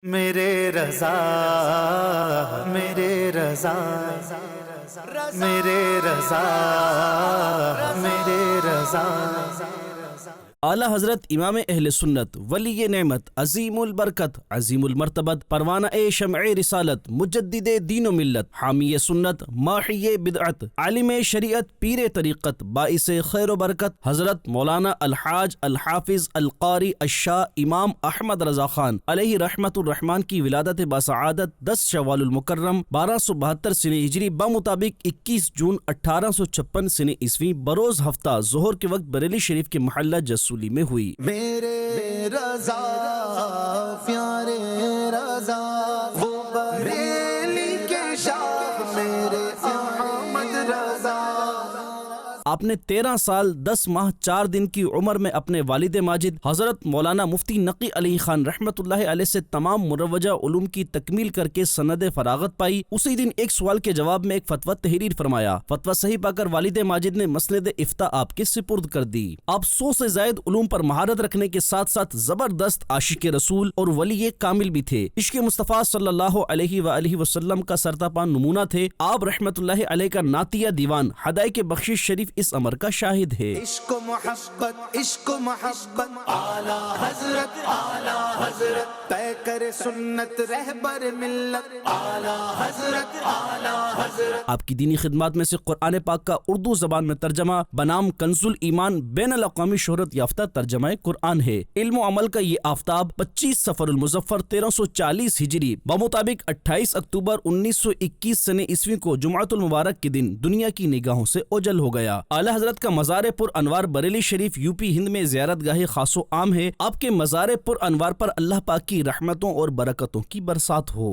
میرے رضا میرے رضا میرے رضا میرے رضا اعلیٰ حضرت امام اہل سنت ولی نعمت عظیم البرکت عظیم المرتبت پروانہ شمع رسالت مجدد دین و ملت حامی سنت ماحی بدعت عالم شریعت پیر طریقت باعث خیر و برکت حضرت مولانا الحاج الحافظ القاری الشاہ امام احمد رضا خان علیہ رحمت الرحمن کی ولادت باسعادت 10 شوال المکرم 1272 سن ہجری بمطابق 21 جون 1856 سن عیسوی بروز ہفتہ ظہر کے وقت بریلی شریف کے محلہ جسولی میں ہوئی۔ میرے رضا پیارے رضا وہ بریلی کے شاہ میرے احمد رضا۔ آپ نے 13 سال 10 ماہ 4 دن کی عمر میں اپنے والد ماجد حضرت مولانا مفتی نقی علی خان رحمت اللہ علیہ سے تمام مروجہ علوم کی تکمیل کر کے سند فراغت پائی۔ اسی دن ایک سوال کے جواب میں ایک فتویٰ تحریر فرمایا۔ فتویٰ صحیح پا کر والد ماجد نے مسند افتاء آپ کے سپرد کر دی۔ آپ 100 سے زائد علوم پر مہارت رکھنے کے ساتھ ساتھ زبردست عاشق رسول اور ولی کامل بھی تھے۔ عشق مصطفیٰ صلی اللہ علیہ وآلہ وسلم کا سرتاپا نمونہ تھے۔ آپ رحمت اللہ علیہ کا نعتیہ دیوان ہدایق بخشش شریف اس امر کا شاہد ہے۔ عشق و محبت اعلیٰ حضرت طے کرے سنت رہبر ملت اعلیٰ حضرت۔ آپ کی دینی خدمات میں سے قرآن پاک کا اردو زبان میں ترجمہ بنام کنز الایمان بین الاقوامی شہرت یافتہ ترجمہ قرآن ہے۔ علم و عمل کا یہ آفتاب 25 صفر المظفر 1340 ہجری بمطابق 28 اکتوبر 1921 سن عیسوی کو جمعۃ المبارک کے دن دنیا کی نگاہوں سے اوجل ہو گیا۔ اعلیٰ حضرت کا مزار پر انوار بریلی شریف یوپی ہند میں زیارت گاہ خاص و عام ہے۔ آپ کے مزار پر انوار پر اللہ پاک کی رحمتوں اور برکتوں کی برسات ہو۔